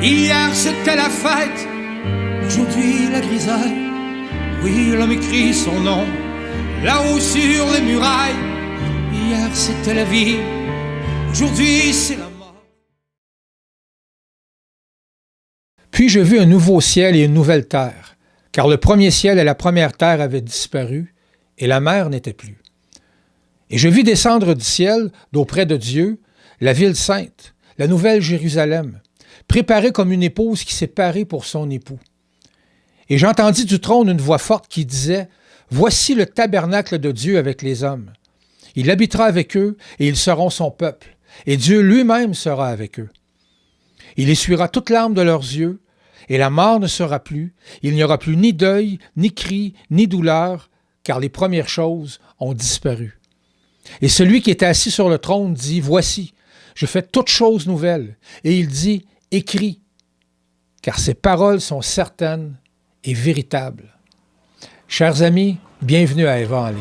Hier c'était la fête, aujourd'hui la grisaille. Oui, l'homme écrit son nom, là-haut sur les murailles. Hier c'était la vie, aujourd'hui c'est la mort. Puis je vis un nouveau ciel et une nouvelle terre, car le premier ciel et la première terre avaient disparu, et la mer n'était plus. Et je vis descendre du ciel, d'auprès de Dieu, la ville sainte, la nouvelle Jérusalem, préparée comme une épouse qui s'est parée pour son époux. Et j'entendis du trône une voix forte qui disait « Voici le tabernacle de Dieu avec les hommes. Il habitera avec eux, et ils seront son peuple, et Dieu lui-même sera avec eux. Il essuiera toute larme de leurs yeux, et la mort ne sera plus. Il n'y aura plus ni deuil, ni cri, ni douleur, car les premières choses ont disparu. Et celui qui était assis sur le trône dit « Voici, je fais toutes choses nouvelles. » Et il dit « Écris, car ces paroles sont certaines et véritables. » Chers amis, bienvenue à Eva en ligne.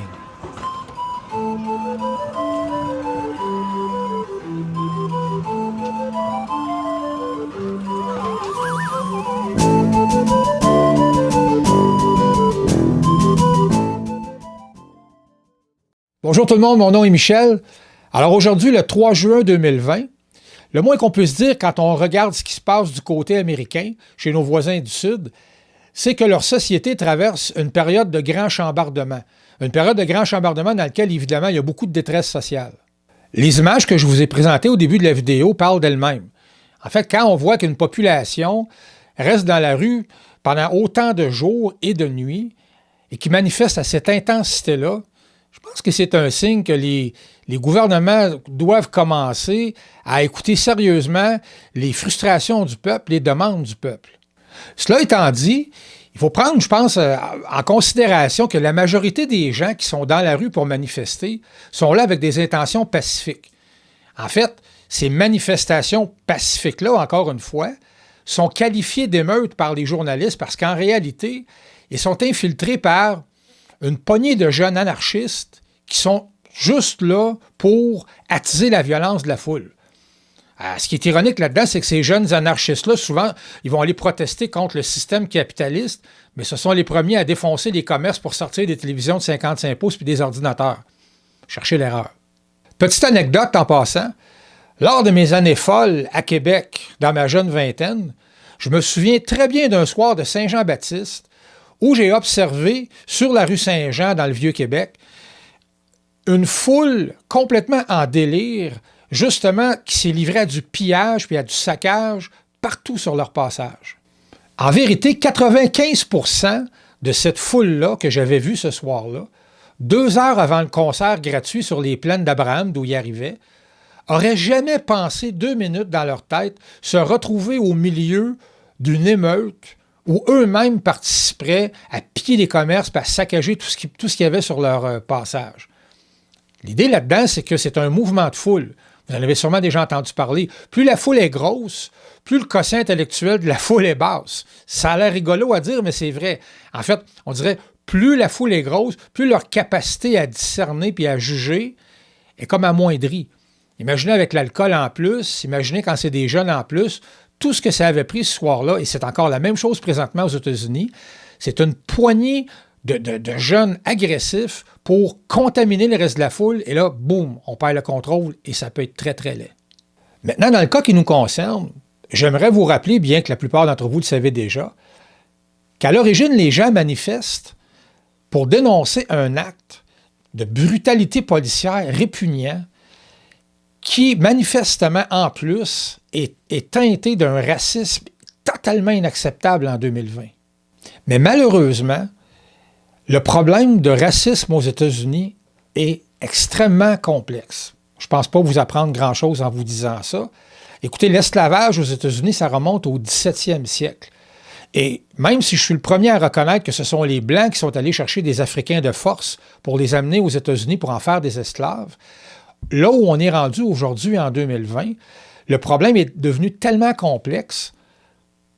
Bonjour tout le monde, mon nom est Michel. Alors aujourd'hui, le 3 juin 2020, le moins qu'on puisse dire quand on regarde ce qui se passe du côté américain, chez nos voisins du Sud, c'est que leur société traverse une période de grand chambardement. Une période de grand chambardement dans laquelle, évidemment, il y a beaucoup de détresse sociale. Les images que je vous ai présentées au début de la vidéo parlent d'elles-mêmes. En fait, quand on voit qu'une population reste dans la rue pendant autant de jours et de nuits et qui manifeste à cette intensité-là, je pense que c'est un signe que les gouvernements doivent commencer à écouter sérieusement les frustrations du peuple, les demandes du peuple. Cela étant dit, il faut prendre, je pense, en considération que la majorité des gens qui sont dans la rue pour manifester sont là avec des intentions pacifiques. En fait, ces manifestations pacifiques-là, encore une fois, sont qualifiées d'émeutes par les journalistes parce qu'en réalité, ils sont infiltrés par une poignée de jeunes anarchistes qui sont juste là pour attiser la violence de la foule. Ce qui est ironique là-dedans, c'est que ces jeunes anarchistes-là, souvent, ils vont aller protester contre le système capitaliste, mais ce sont les premiers à défoncer les commerces pour sortir des télévisions de 55 pouces puis des ordinateurs. Cherchez l'erreur. Petite anecdote en passant, lors de mes années folles à Québec, dans ma jeune vingtaine, je me souviens très bien d'un soir de Saint-Jean-Baptiste où j'ai observé, sur la rue Saint-Jean, dans le Vieux-Québec, une foule complètement en délire, justement, qui s'est livrée à du pillage puis à du saccage partout sur leur passage. En vérité, 95% de cette foule-là que j'avais vue ce soir-là, 2 heures avant le concert gratuit sur les plaines d'Abraham, d'où ils arrivaient, n'auraient jamais pensé 2 minutes dans leur tête se retrouver au milieu d'une émeute où eux-mêmes participeraient à piller les commerces et à saccager tout ce qu'il y avait sur leur passage. L'idée là-dedans, c'est que c'est un mouvement de foule. Vous en avez sûrement déjà entendu parler. Plus la foule est grosse, plus le quotient intellectuel de la foule est basse. Ça a l'air rigolo à dire, mais c'est vrai. En fait, on dirait plus la foule est grosse, plus leur capacité à discerner puis à juger est comme amoindrie. Imaginez avec l'alcool en plus, imaginez quand c'est des jeunes en plus, tout ce que ça avait pris ce soir-là, et c'est encore la même chose présentement aux États-Unis, c'est une poignée de jeunes agressifs pour contaminer le reste de la foule, et là, boum, on perd le contrôle, et ça peut être très, très laid. Maintenant, dans le cas qui nous concerne, j'aimerais vous rappeler, bien que la plupart d'entre vous le savez déjà, qu'à l'origine, les gens manifestent pour dénoncer un acte de brutalité policière répugnant qui, manifestement, en plus, est teinté d'un racisme totalement inacceptable en 2020. Mais malheureusement, le problème de racisme aux États-Unis est extrêmement complexe. Je ne pense pas vous apprendre grand-chose en vous disant ça. Écoutez, l'esclavage aux États-Unis, ça remonte au 17e siècle. Et même si je suis le premier à reconnaître que ce sont les Blancs qui sont allés chercher des Africains de force pour les amener aux États-Unis pour en faire des esclaves, là où on est rendu aujourd'hui en 2020, le problème est devenu tellement complexe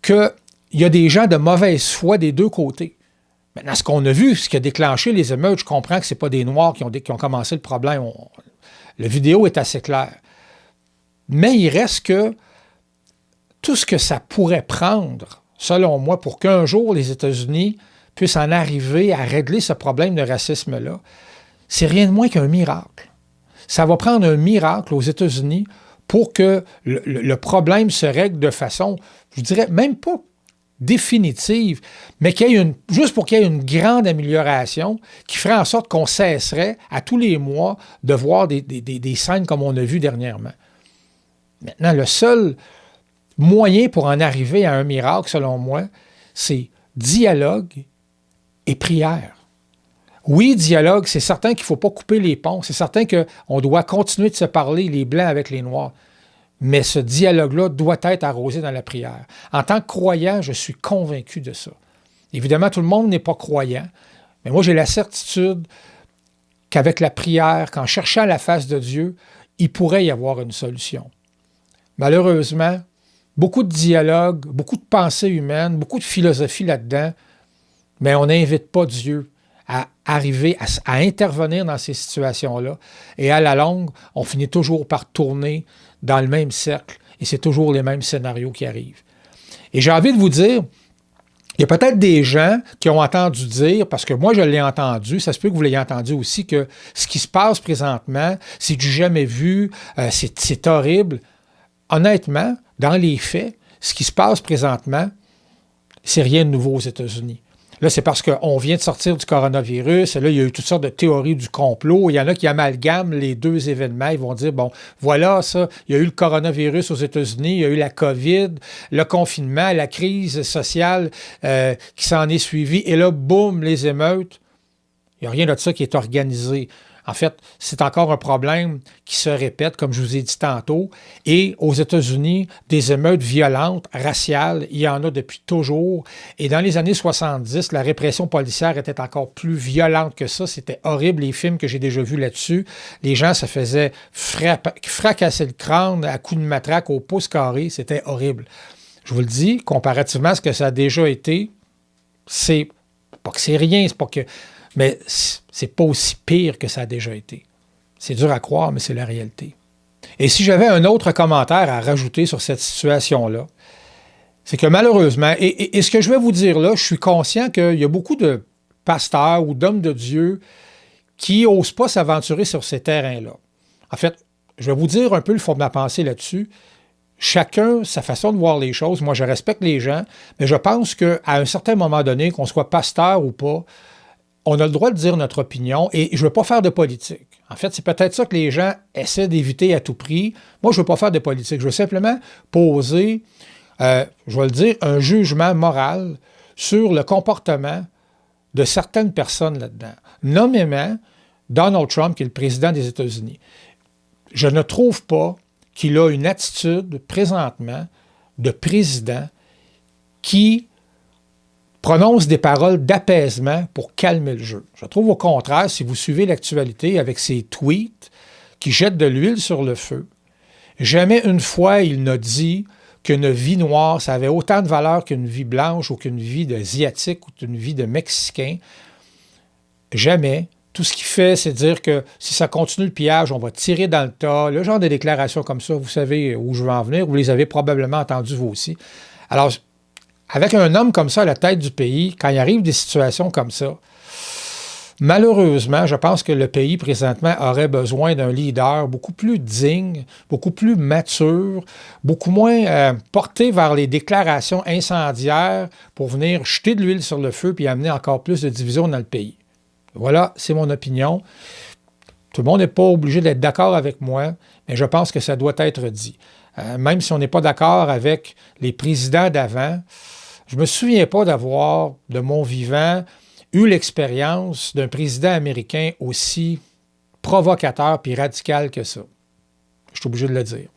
qu'il y a des gens de mauvaise foi des deux côtés. Maintenant, ce qu'on a vu, ce qui a déclenché les émeutes, je comprends que ce n'est pas des Noirs qui ont commencé le problème. La vidéo est assez claire. Mais il reste que tout ce que ça pourrait prendre, selon moi, pour qu'un jour les États-Unis puissent en arriver à régler ce problème de racisme-là, c'est rien de moins qu'un miracle. Ça va prendre un miracle aux États-Unis pour que le problème se règle de façon, je dirais, même pas définitive, mais juste pour qu'il y ait une grande amélioration qui ferait en sorte qu'on cesserait à tous les mois de voir des scènes comme on a vu dernièrement. Maintenant, le seul moyen pour en arriver à un miracle, selon moi, c'est dialogue et prière. Oui, dialogue, c'est certain qu'il ne faut pas couper les ponts, c'est certain qu'on doit continuer de se parler, les Blancs avec les Noirs. Mais ce dialogue-là doit être arrosé dans la prière. En tant que croyant, je suis convaincu de ça. Évidemment, tout le monde n'est pas croyant, mais moi, j'ai la certitude qu'avec la prière, qu'en cherchant la face de Dieu, il pourrait y avoir une solution. Malheureusement, beaucoup de dialogue, beaucoup de pensées humaines, beaucoup de philosophie là-dedans, mais on n'invite pas Dieu à arriver à intervenir dans ces situations-là. Et à la longue, on finit toujours par tourner dans le même cercle et c'est toujours les mêmes scénarios qui arrivent. Et j'ai envie de vous dire, il y a peut-être des gens qui ont entendu dire, parce que moi je l'ai entendu, ça se peut que vous l'ayez entendu aussi, que ce qui se passe présentement, c'est du jamais vu, c'est horrible. Honnêtement, dans les faits, ce qui se passe présentement, c'est rien de nouveau aux États-Unis. Là, c'est parce qu'on vient de sortir du coronavirus, et là, il y a eu toutes sortes de théories du complot. Il y en a qui amalgament les deux événements. Ils vont dire, bon, voilà ça, il y a eu le coronavirus aux États-Unis, il y a eu la COVID, le confinement, la crise sociale qui s'en est suivie, et là, boum, les émeutes. Il n'y a rien de ça qui est organisé. En fait, c'est encore un problème qui se répète, comme je vous ai dit tantôt. Et aux États-Unis, des émeutes violentes, raciales, il y en a depuis toujours. Et dans les années 70, la répression policière était encore plus violente que ça. C'était horrible, les films que j'ai déjà vus là-dessus. Les gens se faisaient fracasser le crâne à coups de matraque au pouce carré. C'était horrible. Je vous le dis, comparativement à ce que ça a déjà été, c'est pas que c'est rien, c'est pas que... Mais c'est pas aussi pire que ça a déjà été. C'est dur à croire, mais c'est la réalité. Et si j'avais un autre commentaire à rajouter sur cette situation-là, c'est que malheureusement, et ce que je vais vous dire là, je suis conscient qu'il y a beaucoup de pasteurs ou d'hommes de Dieu qui n'osent pas s'aventurer sur ces terrains-là. En fait, je vais vous dire un peu le fond de ma pensée là-dessus. Chacun, sa façon de voir les choses. Moi, je respecte les gens, mais je pense qu'à un certain moment donné, qu'on soit pasteur ou pas, on a le droit de dire notre opinion et je ne veux pas faire de politique. En fait, c'est peut-être ça que les gens essaient d'éviter à tout prix. Moi, je ne veux pas faire de politique. Je veux simplement poser, je vais le dire, un jugement moral sur le comportement de certaines personnes là-dedans. Nommément Donald Trump, qui est le président des États-Unis. Je ne trouve pas qu'il a une attitude présentement de président qui prononce des paroles d'apaisement pour calmer le jeu. Je trouve au contraire, si vous suivez l'actualité avec ses tweets qui jettent de l'huile sur le feu, jamais une fois il n'a dit qu'une vie noire, ça avait autant de valeur qu'une vie blanche ou qu'une vie d'Asiatique ou qu'une vie de Mexicain. Jamais. Tout ce qu'il fait, c'est dire que si ça continue le pillage, on va tirer dans le tas. Le genre de déclarations comme ça, vous savez où je veux en venir, vous les avez probablement entendues vous aussi. Alors, avec un homme comme ça à la tête du pays, quand il arrive des situations comme ça, malheureusement, je pense que le pays présentement aurait besoin d'un leader beaucoup plus digne, beaucoup plus mature, beaucoup moins porté vers les déclarations incendiaires pour venir jeter de l'huile sur le feu puis amener encore plus de division dans le pays. Voilà, c'est mon opinion. Tout le monde n'est pas obligé d'être d'accord avec moi, mais je pense que ça doit être dit. Même si on n'est pas d'accord avec les présidents d'avant, je ne me souviens pas d'avoir, de mon vivant, eu l'expérience d'un président américain aussi provocateur puis radical que ça. Je suis obligé de le dire.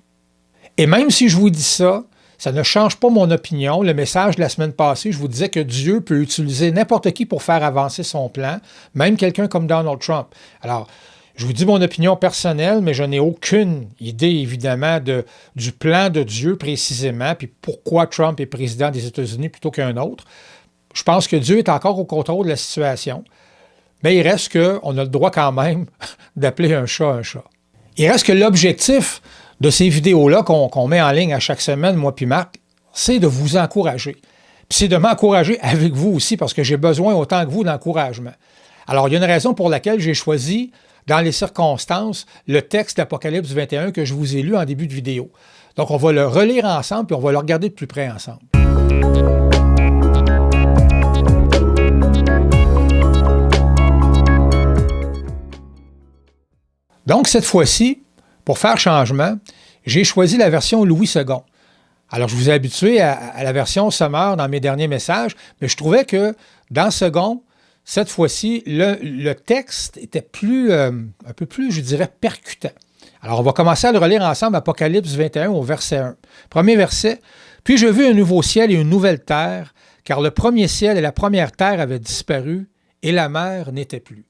Et même si je vous dis ça, ça ne change pas mon opinion. Le message de la semaine passée, je vous disais que Dieu peut utiliser n'importe qui pour faire avancer son plan, même quelqu'un comme Donald Trump. Alors, je vous dis mon opinion personnelle, mais je n'ai aucune idée, évidemment, du plan de Dieu précisément, puis pourquoi Trump est président des États-Unis plutôt qu'un autre. Je pense que Dieu est encore au contrôle de la situation, mais il reste qu'on a le droit quand même d'appeler un chat un chat. Il reste que l'objectif de ces vidéos-là qu'on met en ligne à chaque semaine, moi puis Marc, c'est de vous encourager. Puis c'est de m'encourager avec vous aussi, parce que j'ai besoin autant que vous d'encouragement. Alors, il y a une raison pour laquelle j'ai choisi, dans les circonstances, le texte d'Apocalypse 21 que je vous ai lu en début de vidéo. Donc, on va le relire ensemble, puis on va le regarder de plus près ensemble. Donc, cette fois-ci, pour faire changement, j'ai choisi la version Louis II. Alors, je vous ai habitué à la version Summer dans mes derniers messages, mais je trouvais que dans Second, cette fois-ci, le texte était un peu plus, je dirais, percutant. Alors, on va commencer à le relire ensemble, Apocalypse 21 au verset 1. Premier verset. « Puis je vis un nouveau ciel et une nouvelle terre, car le premier ciel et la première terre avaient disparu, et la mer n'était plus. »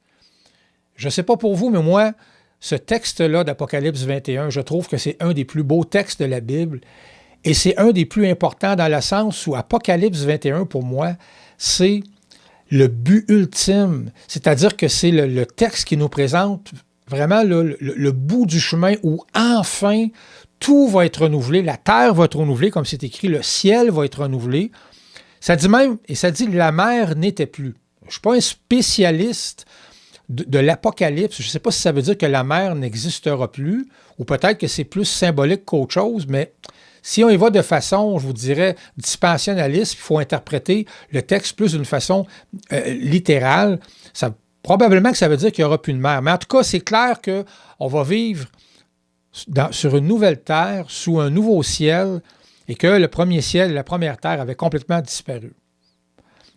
Je ne sais pas pour vous, mais moi, ce texte-là d'Apocalypse 21, je trouve que c'est un des plus beaux textes de la Bible. Et c'est un des plus importants dans le sens où Apocalypse 21, pour moi, c'est le but ultime. C'est-à-dire que c'est le texte qui nous présente vraiment le bout du chemin où enfin tout va être renouvelé, la terre va être renouvelée, comme c'est écrit, le ciel va être renouvelé. Ça dit même, et ça dit la mer n'était plus. Je ne suis pas un spécialiste de l'Apocalypse. Je ne sais pas si ça veut dire que la mer n'existera plus, ou peut-être que c'est plus symbolique qu'autre chose, mais si on y va de façon, je vous dirais, dispensionnaliste, il faut interpréter le texte plus d'une façon littérale, probablement que ça veut dire qu'il n'y aura plus de mer. Mais en tout cas, c'est clair qu'on va vivre sur une nouvelle terre, sous un nouveau ciel, et que le premier ciel et la première terre avaient complètement disparu.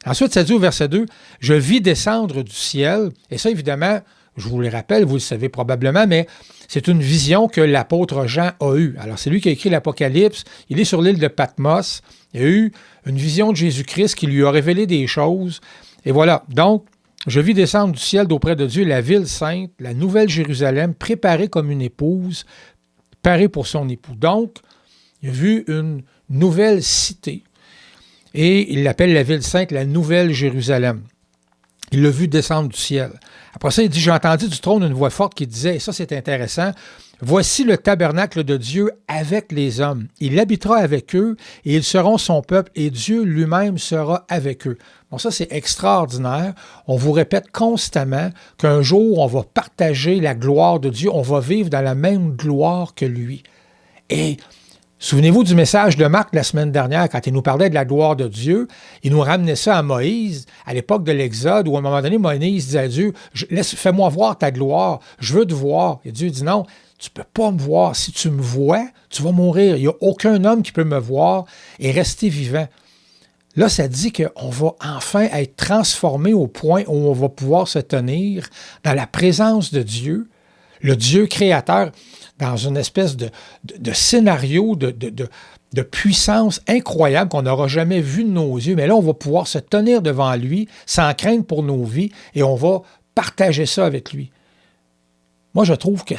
Ensuite, ça dit au verset 2, « Je vis descendre du ciel », et ça, évidemment, je vous le rappelle, vous le savez probablement, mais c'est une vision que l'apôtre Jean a eue. Alors, c'est lui qui a écrit l'Apocalypse. Il est sur l'île de Patmos. Il a eu une vision de Jésus-Christ qui lui a révélé des choses. Et voilà. Donc, je vis descendre du ciel d'auprès de Dieu la ville sainte, la nouvelle Jérusalem, préparée comme une épouse, parée pour son époux. Donc, il a vu une nouvelle cité. Et il l'appelle la ville sainte, la nouvelle Jérusalem. Il l'a vu descendre du ciel. Après ça, il dit, j'ai entendu du trône une voix forte qui disait, et ça c'est intéressant, « Voici le tabernacle de Dieu avec les hommes. Il habitera avec eux, et ils seront son peuple, et Dieu lui-même sera avec eux. » Bon, ça c'est extraordinaire. On vous répète constamment qu'un jour, on va partager la gloire de Dieu, on va vivre dans la même gloire que lui. Et souvenez-vous du message de Marc la semaine dernière, quand il nous parlait de la gloire de Dieu, il nous ramenait ça à Moïse, à l'époque de l'Exode, où à un moment donné, Moïse disait à Dieu, fais-moi voir ta gloire, je veux te voir. Et Dieu dit non, tu ne peux pas me voir. Si tu me vois, tu vas mourir. Il n'y a aucun homme qui peut me voir et rester vivant. Là, ça dit qu'on va enfin être transformé au point où on va pouvoir se tenir dans la présence de Dieu, le Dieu créateur, dans une espèce de scénario de puissance incroyable qu'on n'aura jamais vu de nos yeux. Mais là, on va pouvoir se tenir devant lui sans crainte pour nos vies et on va partager ça avec lui. Moi, je trouve que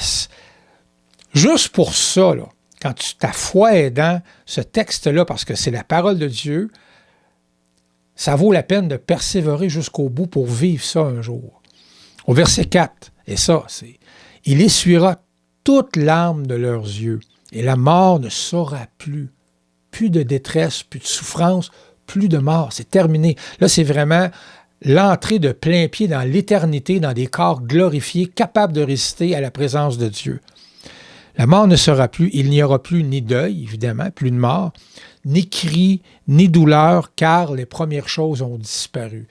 juste pour ça, là, quand ta foi est dans ce texte-là, parce que c'est la parole de Dieu, ça vaut la peine de persévérer jusqu'au bout pour vivre ça un jour. Au verset 4, et ça, c'est « Il essuiera toutes larmes de leurs yeux, et la mort ne saura plus. Plus de détresse, plus de souffrance, plus de mort. » C'est terminé. Là, c'est vraiment l'entrée de plein pied dans l'éternité, dans des corps glorifiés, capables de résister à la présence de Dieu. La mort ne sera plus, il n'y aura plus ni deuil, évidemment, plus de mort, ni cri, ni douleur, car les premières choses ont disparu.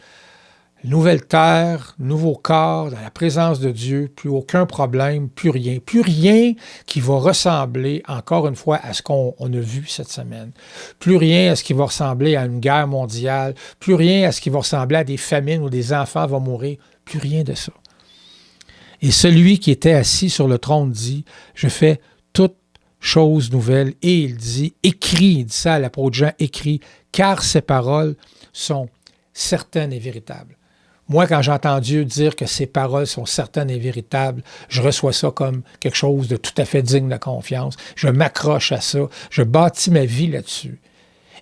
Nouvelle terre, nouveau corps, dans la présence de Dieu, plus aucun problème, plus rien qui va ressembler, encore une fois, à ce qu'on a vu cette semaine. Plus rien à ce qui va ressembler à une guerre mondiale, plus rien à ce qui va ressembler à des famines où des enfants vont mourir, plus rien de ça. Et celui qui était assis sur le trône dit, « Je fais toutes choses nouvelles. » Et il dit, « Écris », il dit ça à l'apôtre Jean, « Écris, car ces paroles sont certaines et véritables. » Moi, quand j'entends Dieu dire que ses paroles sont certaines et véritables, je reçois ça comme quelque chose de tout à fait digne de confiance. Je m'accroche à ça. Je bâtis ma vie là-dessus.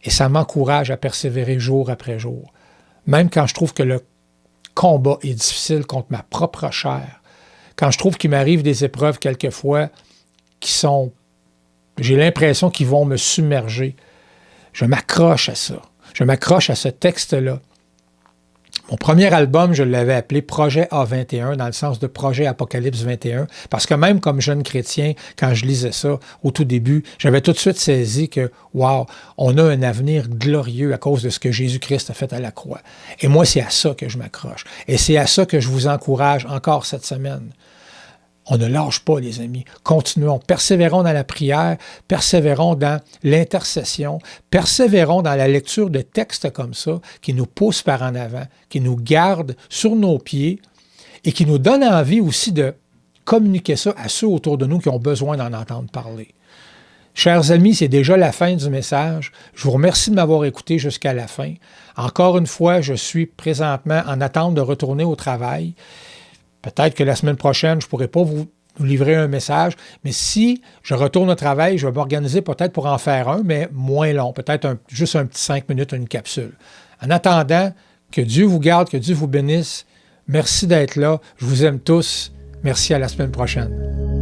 Et ça m'encourage à persévérer jour après jour. Même quand je trouve que le combat est difficile contre ma propre chair, quand je trouve qu'il m'arrive des épreuves quelquefois qui sont, j'ai l'impression qu'ils vont me submerger, Je m'accroche à ça. Je m'accroche à ce texte-là. Mon premier album, je l'avais appelé Projet A21, dans le sens de Projet Apocalypse 21, parce que même comme jeune chrétien, quand je lisais ça au tout début, j'avais tout de suite saisi que, wow, on a un avenir glorieux à cause de ce que Jésus-Christ a fait à la croix. Et moi, c'est à ça que je m'accroche. Et c'est à ça que je vous encourage encore cette semaine. On ne lâche pas, les amis. Continuons. Persévérons dans la prière, persévérons dans l'intercession, persévérons dans la lecture de textes comme ça qui nous poussent par en avant, qui nous gardent sur nos pieds et qui nous donnent envie aussi de communiquer ça à ceux autour de nous qui ont besoin d'en entendre parler. Chers amis, c'est déjà la fin du message. Je vous remercie de m'avoir écouté jusqu'à la fin. Encore une fois, je suis présentement en attente de retourner au travail. Peut-être que la semaine prochaine, je ne pourrai pas vous livrer un message, mais si je retourne au travail, je vais m'organiser peut-être pour en faire un, mais moins long, peut-être juste un petit 5 minutes, une capsule. En attendant, que Dieu vous garde, que Dieu vous bénisse. Merci d'être là. Je vous aime tous. Merci, à la semaine prochaine.